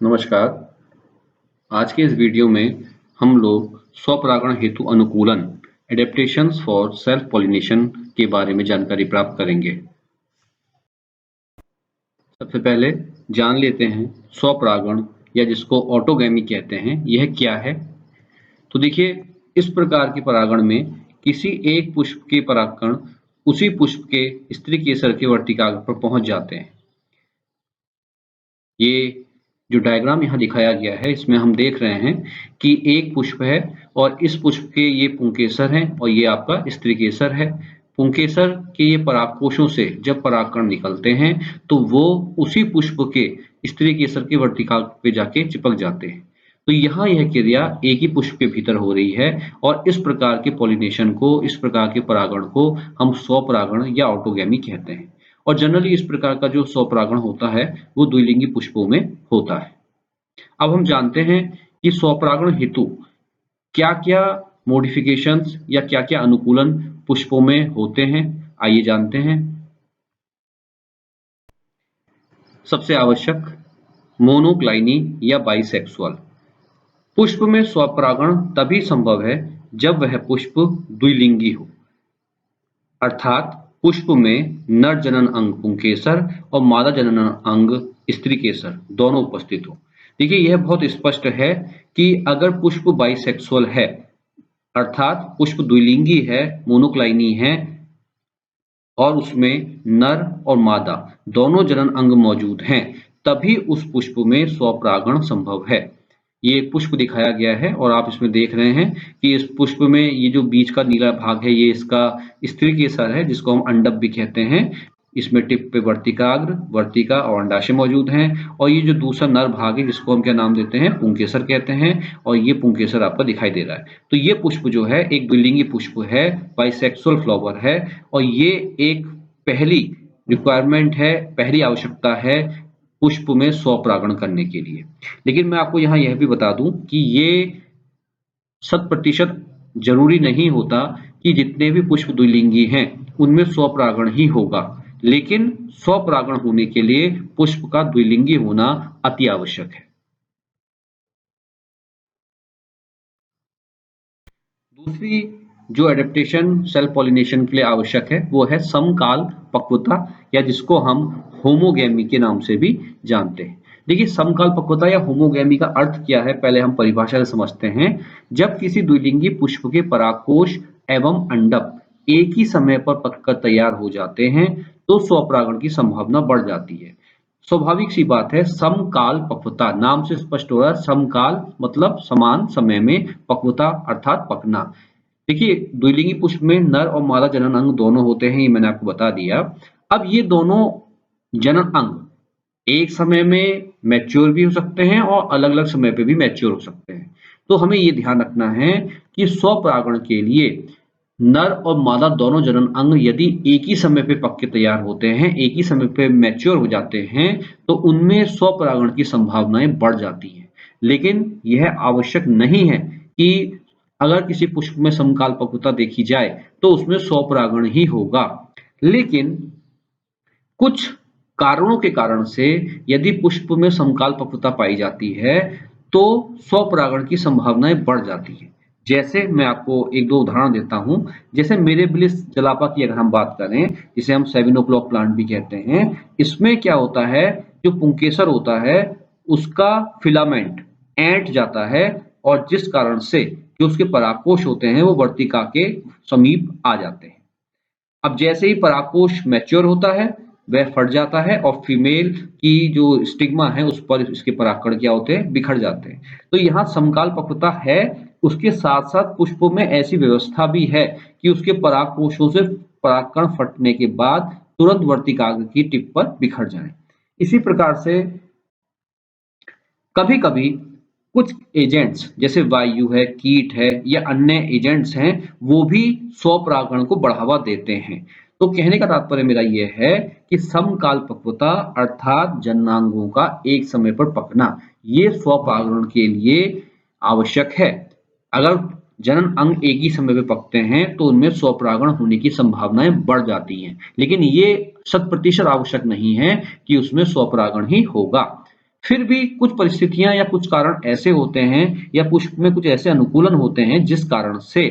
नमस्कार। आज के इस वीडियो में हम लोग स्वपरागण हेतु अनुकूलन एडेप्टेशंस फॉर सेल्फ पॉलिनेशन के बारे में जानकारी प्राप्त करेंगे। सबसे पहले जान लेते हैं स्वपरागण या जिसको ऑटोगैमी कहते हैं, यह क्या है। तो देखिए, इस प्रकार के परागण में किसी एक पुष्प के परागकण उसी पुष्प के स्त्री केसर के वर्तिकाग्र पर पहुंच जाते हैं। ये जो डायग्राम यहाँ दिखाया गया है, इसमें हम देख रहे हैं कि एक पुष्प है और इस पुष्प के ये पुंकेसर हैं और ये आपका स्त्री केसर है। पुंकेसर के ये परागकोशों से जब परागकण निकलते हैं तो वो उसी पुष्प के स्त्री केसर के वर्तिकाग्र पे जाके चिपक जाते हैं। तो यहाँ यह क्रिया एक ही पुष्प के भीतर हो रही है और इस प्रकार के पॉलिनेशन को, इस प्रकार के परागण को हम स्वपरागण या ऑटोगैमी कहते हैं। और जनरली इस प्रकार का जो स्वपरागण होता है वो द्विलिंगी पुष्पों में होता है। अब हम जानते हैं कि स्वपरागण हेतु क्या-क्या मॉडिफिकेशंस या क्या-क्या अनुकूलन पुष्पों में होते हैं। आइए जानते हैं। सबसे आवश्यक मोनोक्लाइनी या बाइसेक्सुअल। पुष्प में स्वपरागण तभी संभव है जब वह पुष्प द्विलिंगी हो, अर्थात पुष्प में नर जनन अंग पुंकेसर और मादा जनन अंग स्त्री केसर दोनों उपस्थित हो। देखिए, यह बहुत स्पष्ट है कि अगर पुष्प बाइसेक्सुअल है, अर्थात पुष्प द्विलिंगी है, मोनोक्लाइनी है और उसमें नर और मादा दोनों जनन अंग मौजूद हैं, तभी उस पुष्प में स्वपरागण संभव है। ये पुष्प दिखाया गया है और आप इसमें देख रहे हैं कि इस पुष्प में ये जो बीच का नीला भाग है, ये इसका स्त्री केसर है, जिसको हम अंडप भी कहते हैं। इसमें टिप पे वर्तिकाग्र, वर्तिका और अंडाशय मौजूद हैं और ये जो दूसरा नर भाग है, जिसको हम क्या नाम देते हैं, पुंकेसर कहते हैं और ये पुंकेसर आपका दिखाई दे रहा है। तो ये पुष्प जो है एक द्विलिंगी पुष्प है, बाइसेक्सुअल फ्लावर है और ये एक पहली रिक्वायरमेंट है, पहली आवश्यकता है पुष्प में स्वपरागण करने के लिए। लेकिन मैं आपको यहाँ यह भी बता दूं कि ये 100% जरूरी नहीं होता कि जितने भी पुष्प द्विलिंगी हैं उनमें स्वपरागण ही होगा, लेकिन स्वपरागण होने के लिए पुष्प का द्विलिंगी होना अति आवश्यक है। दूसरी जो एडेप्टेशन सेल्फ पॉलिनेशन के लिए आवश्यक है वो है समकाल पक्वता या जिसको हम होमोगैमी के नाम से भी जानते हैं। देखिए, समकाल पक्वता या होमोगैमी का अर्थ क्या है, पहले हम परिभाषा से समझते हैं। जब किसी द्विलिंगी पुष्प के परागकोश एवं अंडक एक ही समय पर पककर तैयार हो जाते हैं तो स्वपरागण की संभावना बढ़ जाती है। स्वाभाविक सी बात है, समकाल पक्वता नाम से स्पष्ट हो रहा है। समकाल मतलब समान समय में, पक्वता अर्थात पकना। देखिए, द्विलिंगी पुष्प में नर और मादा जनन अंग दोनों होते हैं, ये मैंने आपको बता दिया। अब ये दोनों जनन अंग एक समय में मैच्योर भी हो सकते हैं और अलग अलग समय पे भी मैच्योर हो सकते हैं। तो हमें ये ध्यान रखना है कि स्वपरागण के लिए नर और मादा दोनों जनन अंग यदि एक ही समय पे पक के तैयार होते हैं, एक ही समय पे मैच्योर हो जाते हैं, तो उनमें स्वपरागण की संभावनाएं बढ़ जाती हैं। लेकिन यह आवश्यक नहीं है कि अगर किसी पुष्प में समकाल पक्वता देखी जाए तो उसमें स्वपरागण ही होगा। लेकिन कुछ कारणों के कारण से यदि पुष्प में समकाल पक्वता पाई जाती है तो स्वपरागण की संभावनाएं बढ़ जाती है। जैसे मैं आपको एक दो उदाहरण देता हूं। जैसे मिरेबिलिस जलापा की अगर हम बात करें, जिसे हम 7 o'clock प्लांट भी कहते हैं, इसमें क्या होता है, जो पुंकेसर होता है उसका फिलामेंट ऐंठ जाता है और जिस कारण से जो उसके परागकोश होते हैं वो वर्तिका के समीप आ जाते हैं। अब जैसे ही परागकोश मैच्योर होता है वह फट जाता है और फीमेल की जो स्टिग्मा है उस पर इसके परागकण क्या होते हैं, बिखर जाते हैं। तो यहाँ समकाल पक्वता है, उसके साथ साथ पुष्पों में ऐसी व्यवस्था भी है कि उसके परागकोशों से परागकण फटने के बाद तुरंत वर्तिकाग्र की टिप पर बिखर जाए। इसी प्रकार से कभी कभी कुछ एजेंट्स जैसे वायु है, कीट है या अन्य एजेंट्स हैं, वो भी स्वपरागण को बढ़ावा देते हैं। तो कहने का तात्पर्य मेरा यह है कि समकाल पक्वता अर्थात जननांगों का एक समय पर पकना, ये स्वपरागण के लिए आवश्यक है। अगर जनन अंग एक ही समय पे पकते हैं तो उनमें स्वपरागण होने की संभावनाएं बढ़ जाती हैं, लेकिन ये 100% आवश्यक नहीं है कि उसमें स्वपरागण ही होगा। फिर भी कुछ परिस्थितियां या कुछ कारण ऐसे होते हैं या पुष्प में कुछ ऐसे अनुकूलन होते हैं जिस कारण से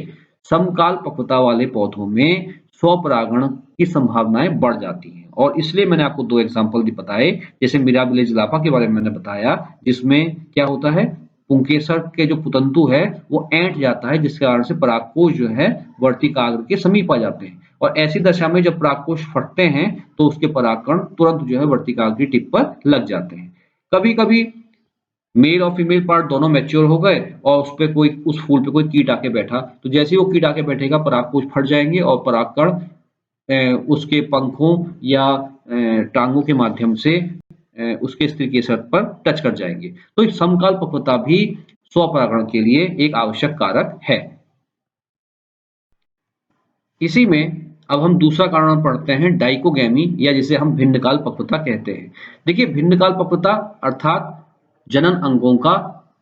समकाल पक्वता वाले पौधों में स्वपरागण की संभावनाएं बढ़ जाती हैं। और इसलिए मैंने आपको दो एग्जाम्पल भी बताए, जैसे मिराबिलेज लापा के बारे में मैंने बताया, जिसमें क्या होता है, पुंकेसर के जो पुतंतु है वो ऐंठ जाता है, जिसके कारण से परागकोश जो है वर्तिकाग्र के समीप आ जाते हैं, और ऐसी दशा में जब परागकोश फटते हैं तो उसके परागकण तुरंत जो है वर्तिकाग्र की टिप पर लग जाते हैं। कभी कभी मेल और फीमेल पार्ट दोनों मैच्योर हो गए और उस पे कोई, उस फूल पे कोई कीट आके बैठा, तो जैसे ही वो कीट आके बैठेगा परागकोश फट जाएंगे और परागकण उसके पंखों या टांगों के माध्यम से उसके स्त्री केसर पर टच कर जाएंगे। तो इस समकाल पक्वता भी स्वपरागण के लिए एक आवश्यक कारक है। इसी में अब हम दूसरा कारण पढ़ते हैं, डाइकोगैमी, या जिसे हम भिन्नकाल पक्वता कहते हैं। देखिए, भिन्नकाल पक्वता अर्थात जनन अंगों का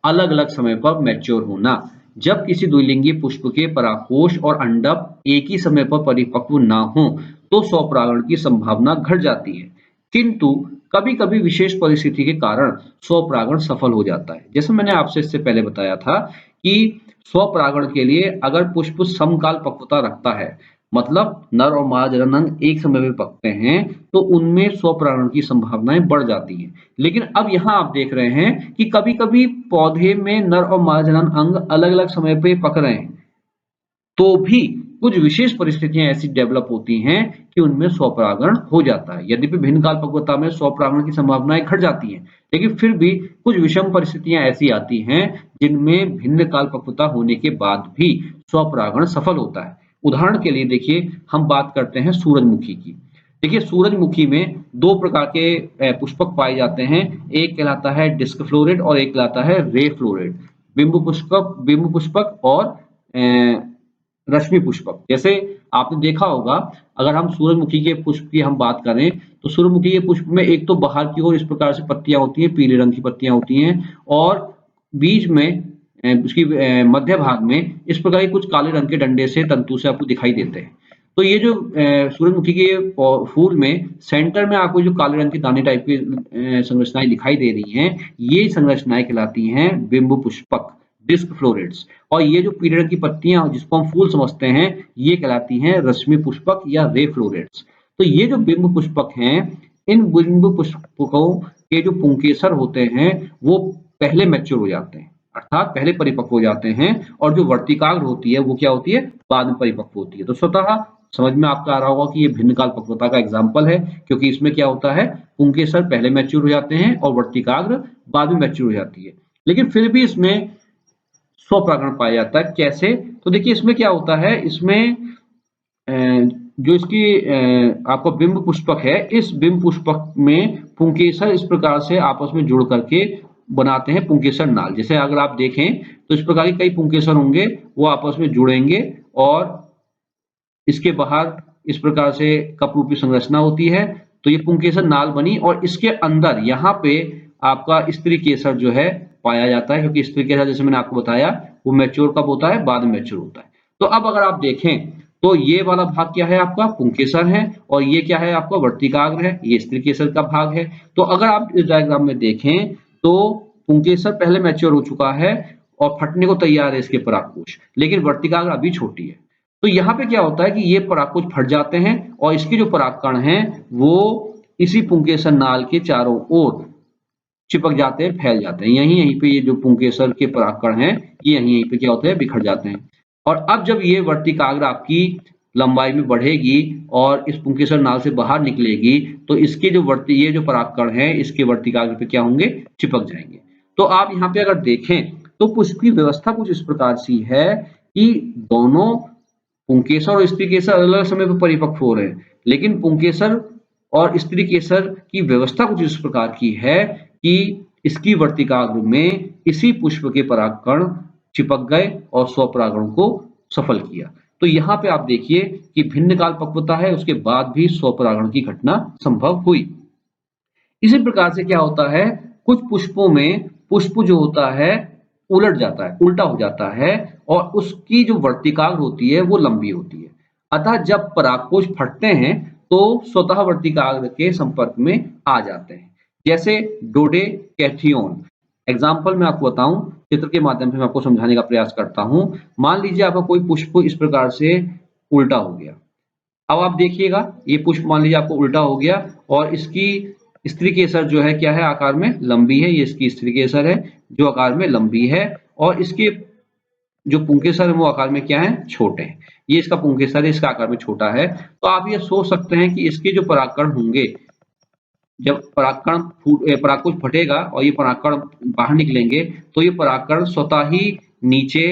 अलग अलग समय पर मैच्योर होना। जब किसी द्विलिंगी पुष्प के परागकोश और अंडक एक ही समय पर परिपक्व ना हो तो स्वपरागण की संभावना घट जाती है, किंतु कभी कभी विशेष परिस्थिति के कारण स्वपरागण सफल हो जाता है। जैसे मैंने आपसे इससे पहले बताया था कि स्वपरागण के लिए अगर पुष्प समकाल पक्वता रखता है, मतलब नर और मादा जननांग एक समय में पकते हैं, तो उनमें स्वपरागण की संभावनाएं बढ़ जाती हैं। लेकिन अब यहाँ आप देख रहे हैं कि कभी-कभी पौधे में नर और मादा जनन अंग अलग-अलग समय पे पक रहे हैं, तो भी कुछ विशेष परिस्थितियां ऐसी डेवलप होती हैं कि उनमें स्वपरागण हो जाता है। यद्यपि भिन्न काल पक्वता में स्वपरागण की संभावनाएं घट जाती हैं, लेकिन फिर भी कुछ विषम परिस्थितियां ऐसी आती हैं जिनमें भिन्न काल पक्वता होने के बाद भी स्वपरागण सफल होता है। उदाहरण के लिए देखिए, हम बात करते हैं सूरजमुखी की। देखिए, सूरजमुखी में दो प्रकार के पुष्पक पाए जाते हैं। एक कहलाता है डिस्क फ्लोरेट और एक कहलाता है रे फ्लोरेट। बिंब पुष्पक और रश्मि पुष्पक। जैसे आपने देखा होगा, अगर हम सूरजमुखी के पुष्प की हम बात करें, तो सूरजमुखी के पुष्प में एक तो बाहर की ओर इस प्रकार से पत्तियां होती हैं, पीले रंग की पत्तियां होती हैं, और बीच में उसकी मध्य भाग में इस प्रकार के कुछ काले रंग के डंडे से, तंतु से आपको दिखाई देते हैं। तो ये जो सूरजमुखी के फूल में सेंटर में आपको जो काले रंग के दाने टाइप की संरचनाएं दिखाई दे रही हैं, ये संरचनाएं कहलाती हैं बिंब पुष्पक, डिस्क फ्लोरेट्स। और ये जो पीले रंग की पत्तियां जिसको हम फूल समझते हैं, ये कहलाती हैं रश्मि पुष्पक या रे फ्लोरेट्स। तो ये जो बिंब पुष्पक हैं, इन बिंब पुष्पकों के जो पुंकेसर होते हैं वो पहले मैच्योर हो जाते हैं, अर्थात पहले परिपक्व हो जाते हैं, और जो वर्तिकाग्र होती है वो क्या होती है, बाद में परिपक्व होती है। तो स्वतः समझ में आपको आ रहा होगा कि ये भिन्न काल पक्वता का एग्जाम्पल है, क्योंकि इसमें क्या होता है, पुंकेसर पहले मैच्योर हो जाते हैं और वर्तिकाग्र बाद में मैच्योर हो जाती है। लेकिन फिर भी इसमें स्वपरागण पाया जाता है। कैसे? तो देखिए, इसमें क्या होता है, इसमें जो इसकी आपका बिंब पुष्पक है, इस बिंब पुष्पक में पुंकेसर इस प्रकार से आपस में जुड़ करके बनाते हैं पुंकेसर नाल। जैसे अगर आप देखें तो इस प्रकार के कई पुंकेसर होंगे, वो आपस में जुड़ेंगे और इसके बाहर इस प्रकार से कप रूपी संरचना होती है। तो ये पुंकेसर नाल बनी और इसके अंदर यहाँ पे आपका स्त्री केसर जो है पाया जाता है, क्योंकि स्त्री केसर जैसे मैंने आपको बताया वो मैच्योर कब होता है, बाद में मैच्योर होता है। तो अब अगर आप देखें तो ये वाला भाग क्या है, आपका पुंकेसर है, और ये क्या है, आपका वर्तिकाग्र है, ये स्त्री केसर का भाग है। तो अगर आप इस डायग्राम में देखें तो पुंकेसर पहले मैच्योर हो चुका है और फटने को तैयार है इसके परागकोश, लेकिन वर्तिकाग्र अभी छोटी है। तो यहाँ पे क्या होता है कि ये परागकोश फट जाते हैं और इसके जो परागकण हैं वो इसी पुंकेसर नाल के चारों ओर चिपक जाते हैं, फैल जाते हैं। यहीं यहीं पे ये जो पुंकेसर के परागकण हैं, ये यहीं यहीं पे क्या होते हैं, बिखर जाते हैं। और अब जब ये वर्तिकाग्र आपकी लंबाई में बढ़ेगी और इस पुंकेसर नाल से बाहर निकलेगी, तो इसके जो ये जो परागकण हैं इसके वर्तिकाग्र पे क्या होंगे, चिपक जाएंगे। तो आप यहाँ पे अगर देखें तो पुष्प की व्यवस्था कुछ इस प्रकार सी है कि दोनों पुंकेसर और स्त्री केसर अलग अलग समय पर परिपक्व हो रहे हैं, लेकिन पुंकेसर और स्त्री केसर की व्यवस्था कुछ इस प्रकार की है कि इसकी वर्तिकाग्र में इसी पुष्प के परागकण चिपक गए और स्वपरागण को सफल किया। तो यहाँ पे आप देखिए कि भिन्न काल पक्वता है, उसके बाद भी स्वपरागण की घटना संभव हुई। इसी प्रकार से क्या होता है, कुछ पुष्पों में पुष्प जो होता है उलट जाता है, उल्टा हो जाता है, और उसकी जो वर्तिकाग्र होती है वो लंबी होती है। अतः जब परागकोश फटते हैं तो स्वतः वर्तिकाग्र के संपर्क में आ जाते हैं, जैसे डोडेकैथियोन। एग्जाम्पल मैं आपको बताऊं, चित्र के माध्यम से मैं आपको समझाने का प्रयास करता हूं। मान लीजिए आपका कोई पुष्प इस प्रकार से उल्टा हो गया। अब आप देखिएगा, ये पुष्प मान लीजिए आपको उल्टा हो गया और इसकी स्त्री केसर जो है क्या है, आकार में लंबी है। ये इसकी स्त्री केसर है जो आकार में लंबी है, और इसके जो पुंकेसर है वो आकार में क्या है, छोटे हैं। ये इसका पुंकेसर है, इसका आकार में छोटा है। तो आप ये सोच सकते हैं कि इसके जो परागकण होंगे, जब परागकोश फटेगा और ये परागकण बाहर निकलेंगे तो ये परागकण स्वतः ही नीचे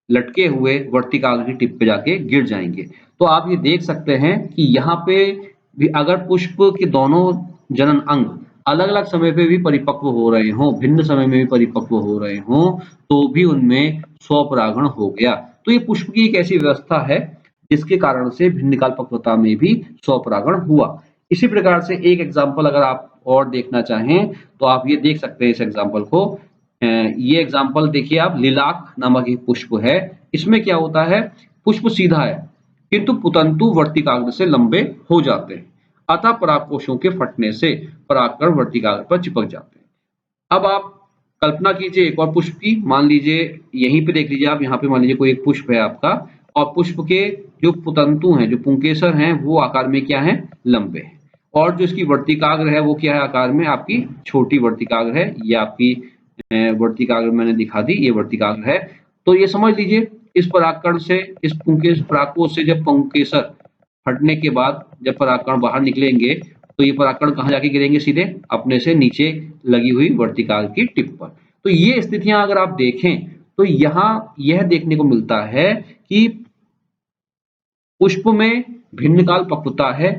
लटके हुए वर्तिकाग्र की टिप पे जाके गिर जाएंगे। तो आप ये देख सकते हैं कि यहाँ पे भी अगर पुष्प के दोनों जनन अंग अलग अलग समय पे भी परिपक्व हो रहे हों, भिन्न समय में भी परिपक्व हो रहे हों, तो भी उनमें स्वपरागण हो गया। तो ये पुष्प की एक ऐसी व्यवस्था है जिसके कारण से भिन्न काल पक्वता में भी स्वपरागण हुआ। इसी प्रकार से एक एग्जाम्पल अगर आप और देखना चाहें तो आप ये देख सकते हैं इस एग्जाम्पल को। ये एग्जाम्पल देखिए आप, लिलाक नामक एक पुष्प है। इसमें क्या होता है, पुष्प सीधा है किंतु पुतंतु वर्तिकाग्र से लंबे हो जाते हैं। अतः परागकोशों के फटने से परागकण वर्तिकाग्र पर चिपक जाते हैं। अब आप कल्पना कीजिए एक और पुष्प की। मान लीजिए यहीं पे देख लीजिए आप, यहाँ पे मान लीजिए कोई एक पुष्प है आपका, और पुष्प के जो पुतंतु हैं, जो पुंकेसर हैं, वो आकार में क्या है, लंबे हैं। और जो इसकी वर्तिकाग्र है वो क्या है, आकार में आपकी छोटी वर्तिकाग्र है। ये आपकी वर्तिकाग्र मैंने दिखा दी, ये वर्तिकाग्र है। तो ये समझ लीजिए इस परागकण से, इस पुंकेस परागकोश से जब पुंकेसर फटने के बाद जब परागकण बाहर निकलेंगे तो ये परागकण कहाँ जाके गिरेंगे, सीधे अपने से नीचे लगी हुई वर्तिकाग्र की टिप पर। तो ये स्थितियां अगर आप देखें तो यहाँ यह देखने को मिलता है कि पुष्प में भिन्नकाल पक्वता है।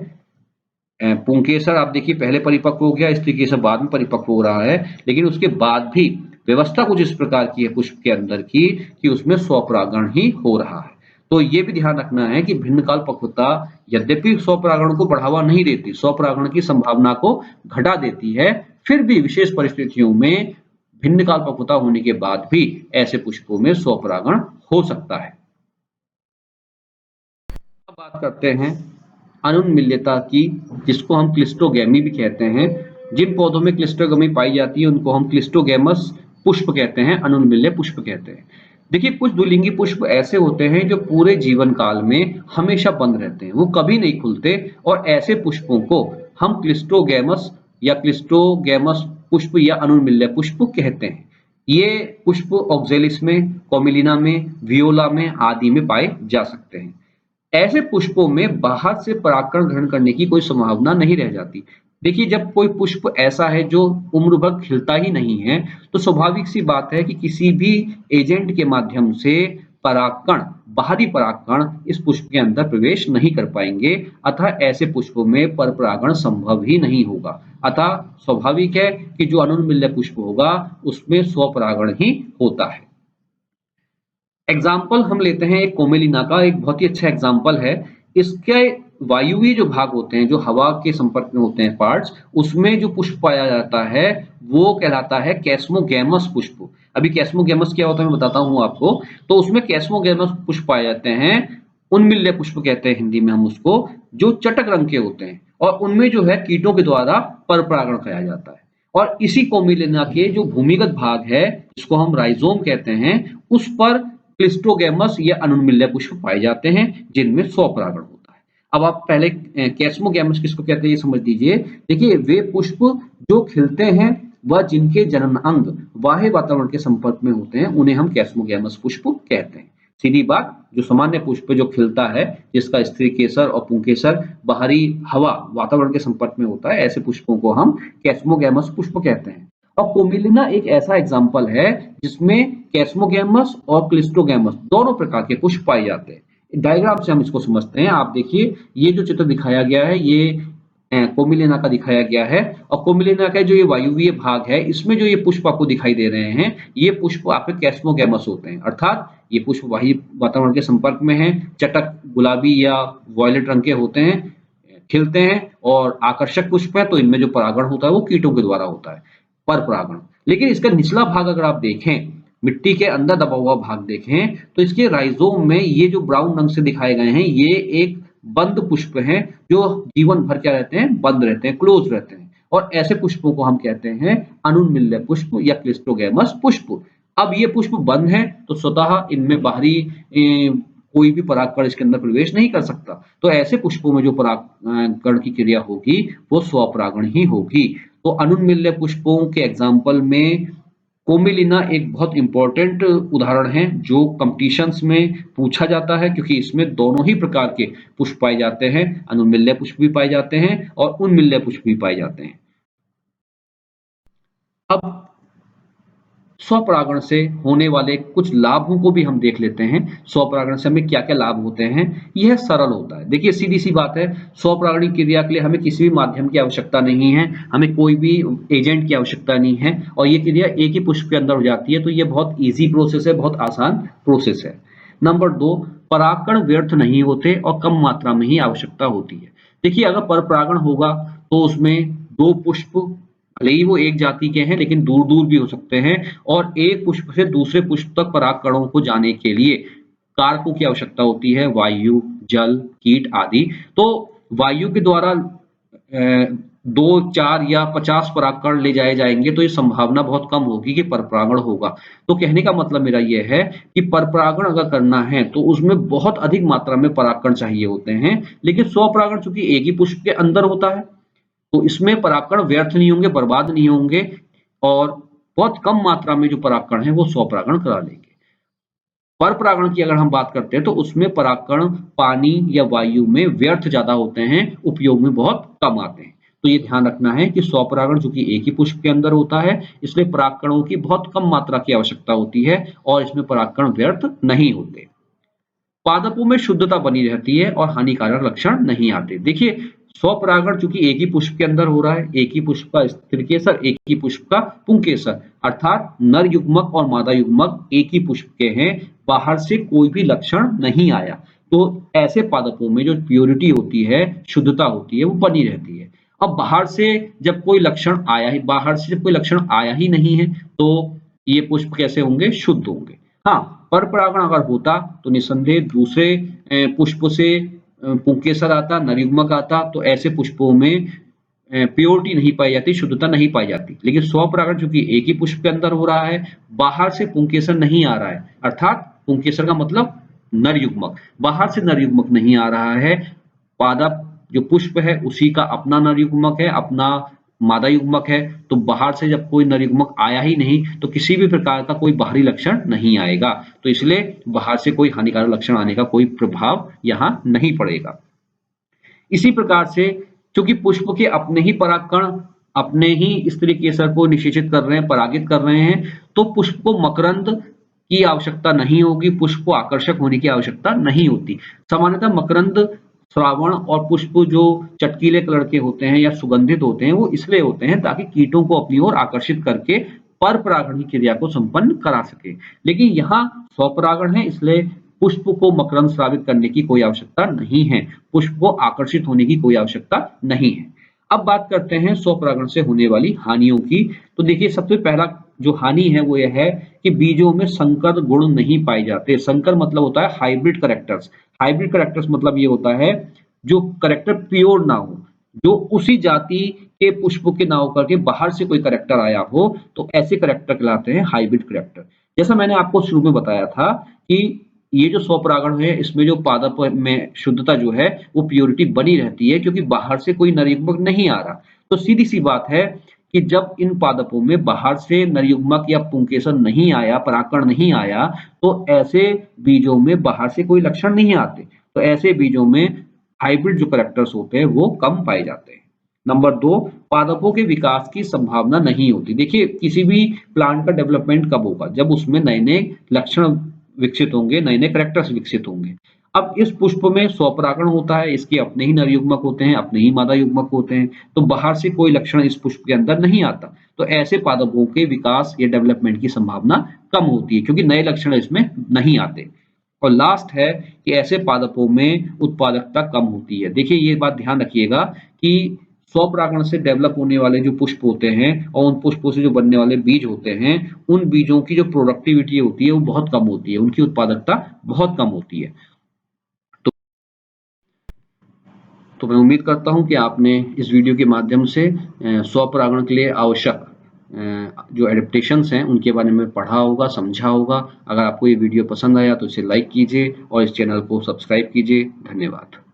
पुंकेसर आप देखिए पहले परिपक्व हो गया, स्त्री केसर बाद में परिपक्व हो रहा है, लेकिन उसके बाद भी व्यवस्था कुछ इस प्रकार की है पुष्प के अंदर की कि उसमें स्वपरागण ही हो रहा है। तो ये भी ध्यान रखना है कि भिन्नकाल पक्वता यद्यपि स्वपरागण को बढ़ावा नहीं देती, स्वपरागण की संभावना को घटा देती है, फिर भी विशेष परिस्थितियों में भिन्नकाल पक्वता होने के बाद भी ऐसे पुष्पों में स्वपरागण हो सकता है। अब बात करते हैं अनुन्मील्यता की, जिसको हम क्लिस्टोगैमी भी कहते हैं। जिन पौधों में क्लिस्टोगैमी पाई जाती है उनको हम क्लिस्टोगैमस पुष्प कहते हैं, अनुन्मील्य पुष्प कहते हैं। देखिए कुछ द्विलिंगी पुष्प ऐसे होते हैं जो पूरे जीवन काल में हमेशा बंद रहते हैं, वो कभी नहीं खुलते, और ऐसे पुष्पों को हम क्लिस्टोगैमस या क्लिस्टोगैमस पुष्प या अनुन्मील्य पुष्प कहते हैं। ये पुष्प ऑक्जेलिस में, कोमिलिना में, वियोला में आदि में पाए जा सकते हैं। ऐसे पुष्पों में बाहर से परागकण ग्रहण करने की कोई संभावना नहीं रह जाती। देखिए जब कोई पुष्प ऐसा है जो उम्र भर खिलता ही नहीं है, तो स्वाभाविक सी बात है कि किसी भी एजेंट के माध्यम से परागकण, बाहरी परागकण इस पुष्प के अंदर प्रवेश नहीं कर पाएंगे। अतः ऐसे पुष्पों में परपरागण संभव ही नहीं होगा। अतः स्वाभाविक है कि जो अनुन्मील्य पुष्प होगा उसमें स्वपरागण ही होता है। एग्जाम्पल हम लेते हैं एक कोमेलिना का, एक बहुत ही अच्छा एग्जाम्पल है। इसके वायुवीय जो भाग होते हैं, जो हवा के संपर्क में होते हैं पार्ट्स, उसमें जो पुष्प पाया जाता है वो कहलाता है कैस्मोगैमस पुष्प। अभी कैस्मोगैमस क्या होता है मैं बताता हूँ आपको। तो उसमें कैस्मोगैमस पुष्प पाए जाते हैं, उन्मील्य पुष्प कहते हैं हिंदी में हम उसको, जो चटक रंग के होते हैं, और उनमें जो है कीटों के द्वारा परपरागण किया जाता है। और इसी कोमिलिना के जो भूमिगत भाग है, जिसको हम राइजोम कहते हैं, उस पर क्लिस्टोगैमस या अनुन्मील्य पुष्प पाए जाते हैं जिनमें स्वपरागण होता है। अब आप पहले कैस्मोगैमस किसको कहते हैं ये समझ लीजिए। देखिए वे पुष्प जो खिलते हैं व जिनके जनन अंग बाह्य वातावरण के संपर्क में होते हैं उन्हें हम कैस्मोगैमस पुष्प कहते हैं। सीधी बात, जो सामान्य पुष्प जो खिलता है, जिसका स्त्री केसर और पुंकेसर बाहरी हवा वातावरण के संपर्क में होता है, ऐसे पुष्पों को हम कैस्मोगैमस पुष्प कहते हैं। और कोमिलिना एक ऐसा एग्जाम्पल है जिसमें कैस्मोगैमस और क्लिस्टोगैमस दोनों प्रकार के पुष्प पाए जाते हैं। डायग्राम से हम इसको समझते हैं। आप देखिए ये जो चित्र दिखाया गया है ये कोमिलिना का दिखाया गया है, और कोमिलिना का जो ये वायुवीय भाग है इसमें जो ये पुष्प आपको दिखाई दे रहे हैं, ये पुष्प आपके कैस्मोगैमस होते हैं। अर्थात ये पुष्प बाह्य वातावरण के संपर्क में है, चटक गुलाबी या वॉयलेट रंग के होते हैं, खिलते हैं और आकर्षक पुष्प है। तो इनमें जो परागण होता है वो कीटों के द्वारा होता है, पर परागण। लेकिन इसका निचला भाग अगर आप देखें मिट्टी के अंदर दबा हुआ भाग देखें तो इसके राइजोम में ये जो ब्राउन रंग से दिखाए गए हैं ये एक बंद पुष्प हैं जो जीवन भर क्या रहते हैं, बंद रहते हैं, क्लोज रहते हैं और ऐसे पुष्पों को हम कहते हैं अनुन्मिल्य पुष्प या क्लिस्ट्रोगैमस पुष्प। अब ये पुष्प बंद हैं तो स्वतः इनमें बाहरी कोई भी परागकण इसके अंदर प्रवेश नहीं कर सकता। तो ऐसे पुष्पों में जो परागकण की क्रिया होगी वो स्वपरागण ही होगी। तो अनुन्मिल्य पुष्पों के एग्जाम्पल में कोमिलिना एक बहुत इंपॉर्टेंट उदाहरण है जो कॉम्पिटिशन्स में पूछा जाता है क्योंकि इसमें दोनों ही प्रकार के पुष्प पाए जाते हैं, अनुन्मिल्य पुष्प भी पाए जाते हैं और उन्मिल्य पुष्प भी पाए जाते हैं। अब स्वपरागण से होने वाले कुछ लाभों को भी हम देख लेते हैं। स्वपरागण से हमें क्या-क्या लाभ होते हैं? यह सरल होता है। देखिए सीधी-सी बात है, स्वपरागण की क्रिया के लिए हमें किसी भी माध्यम की आवश्यकता नहीं है, हमें कोई भी एजेंट की आवश्यकता नहीं है और ये क्रिया एक ही पुष्प के अंदर हो जाती है, तो ये बहुत ईज़ी प्रोसेस है, बहुत आसान प्रोसेस है। नंबर 2, परागकण व्यर्थ नहीं होते और कम मात्रा में ही आवश्यकता होती है। देखिए अगर परपरागण होगा तो उसमें 2 पुष्प भले ही वो एक जाति के हैं लेकिन दूर-दूर भी हो सकते हैं और एक पुष्प से दूसरे पुष्प तक परागकणों को जाने के लिए कारकों की आवश्यकता होती है, वायु, जल, कीट आदि। तो वायु के द्वारा 2, 4 या 50 परागकण ले जाए जाएँगे तो ये संभावना बहुत कम होगी कि परपरागण होगा। तो कहने का मतलब मेरा ये है कि परपरागण अगर करना है तो उसमें बहुत अधिक मात्रा में परागकण चाहिए होते हैं, लेकिन स्वपरागण चूँकि एक ही पुष्प के अंदर होता है तो इसमें परागकण व्यर्थ नहीं होंगे, बर्बाद नहीं होंगे और बहुत कम मात्रा में जो परागकण हैं वो स्वपरागण करा लेंगे। परपरागण की अगर हम बात करते हैं तो उसमें परागकण पानी या वायु में व्यर्थ ज़्यादा होते हैं, उपयोग में बहुत कम आते हैं। तो ये ध्यान रखना है कि स्वपरागण चूँकि एक ही पुष्प के अंदर होता है, इसलिए परागकणों की बहुत कम मात्रा की आवश्यकता होती है और इसमें परागकण व्यर्थ नहीं होते। पादपों में शुद्धता बनी रहती है और हानिकारक लक्षण नहीं आते। देखिए स्वपरागण चूंकि एक ही पुष्प के अंदर हो रहा है, एक ही पुष्प का स्त्रीकेसर, एक ही पुष्प का पुंकेसर, अर्थात नर युग्मक और मादा युग्मक एक ही पुष्प के हैं, बाहर से कोई भी लक्षण नहीं आया। तो ऐसे पादपों में जो प्योरिटी होती है, शुद्धता होती है, वो बनी रहती है। अब बाहर से जब कोई लक्षण आया ही नहीं है, तो ये पुष्प कैसे होंगे? शुद्ध होंगे। हाँ, परपरागण अगर होता तो निस्संदेह दूसरे पुष्प से पुंकेसर आता, नरयुग्मक आता तो ऐसे पुष्पों में प्योरिटी नहीं पाई जाती, शुद्धता नहीं पाई जाती। लेकिन स्वपरागण चूंकि एक ही पुष्प के अंदर हो रहा है, बाहर से पुंकेसर नहीं आ रहा है, अर्थात पुंकेसर का मतलब नरयुग्मक, बाहर से नरयुग्मक नहीं आ रहा है, पादप जो पुष्प है उसी का अपना नरयुग्मक है, अपना मादा युग्मक है, तो बाहर से जब कोई नरयुग्मक आया ही नहीं तो किसी भी प्रकार का कोई बाहरी लक्षण नहीं आएगा। तो इसलिए बाहर से कोई हानिकारक लक्षण आने का कोई प्रभाव यहाँ नहीं पड़ेगा। इसी प्रकार से चूंकि पुष्प के अपने ही परागकण अपने ही स्त्री केसर को निषेचित कर रहे हैं, परागित कर रहे हैं, तो पुष्प को मकरंद की आवश्यकता नहीं होगी, पुष्प को आकर्षक होने की आवश्यकता नहीं होती। सामान्यतः मकरंद श्रावण और पुष्प जो चटकीले कलर के होते हैं या सुगंधित होते हैं वो इसलिए होते हैं ताकि कीटों को अपनी ओर आकर्षित करके परपरागण की क्रिया को संपन्न करा सके। लेकिन यहाँ स्वपरागण है इसलिए पुष्प को मकरंद स्रावित करने की कोई आवश्यकता नहीं है, पुष्प को आकर्षित होने की कोई आवश्यकता नहीं है। अब बात करते हैं स्वपरागण से होने वाली हानियों की। तो देखिए सबसे पहला जो हानि है वो यह है कि बीजों में संकर गुण नहीं पाए जाते। संकर मतलब होता है हाइब्रिड कैरेक्टर्स। हाइब्रिड कैरेक्टर्स मतलब ये होता है जो कैरेक्टर प्योर ना हो, जो उसी जाति के पुष्प के ना होकर के बाहर से कोई कैरेक्टर आया हो, तो ऐसे कैरेक्टर कहलाते हैं हाइब्रिड कैरेक्टर। जैसा मैंने आपको शुरू में बताया था कि ये जो स्वपरागण है इसमें जो पादप में शुद्धता जो है वो प्योरिटी बनी रहती है क्योंकि बाहर से कोई नरयुग्मक नहीं आ रहा। तो सीधी सी बात है कि जब इन पादपों में बाहर से नरयुग्मक या पुंकेसर नहीं आया, परागकण नहीं आया, तो ऐसे बीजों में बाहर से कोई लक्षण नहीं आते। तो ऐसे बीजों में हाइब्रिड जो कैरेक्टर्स होते हैं वो कम पाए जाते हैं। नंबर 2, पादपों के विकास की संभावना नहीं होती। देखिए किसी भी प्लांट का डेवलपमेंट कब होगा? जब उसमें नए-नए लक्षण विकसित होंगे, नए-नए कैरेक्टर्स विकसित होंगे। अब इस पुष्प में स्वपरागण होता है, इसके अपने ही नर युग्मक होते हैं, अपने ही मादा युग्मक होते हैं, तो बाहर से कोई लक्षण इस पुष्प के अंदर नहीं आता। तो ऐसे पादपों के विकास या डेवलपमेंट की संभावना कम होती है क्योंकि नए लक्षण इसमें नहीं आते। और लास्ट है कि ऐसे पादपों में उत्पादकता कम होती है। देखिए ये बात ध्यान रखिएगा कि स्वपरागण से डेवलप होने वाले जो पुष्प होते हैं और उन पुष्पों से जो बनने वाले बीज होते हैं, उन बीजों की जो प्रोडक्टिविटी होती है वो बहुत कम होती है, उनकी उत्पादकता बहुत कम होती है। तो तो मैं उम्मीद करता हूं कि आपने इस वीडियो के माध्यम से स्वपरागण के लिए आवश्यक जो एडेप्टेशंस हैं उनके बारे में पढ़ा होगा, समझा होगा। अगर आपको ये वीडियो पसंद आया तो इसे लाइक कीजिए और इस चैनल को सब्सक्राइब कीजिए। धन्यवाद।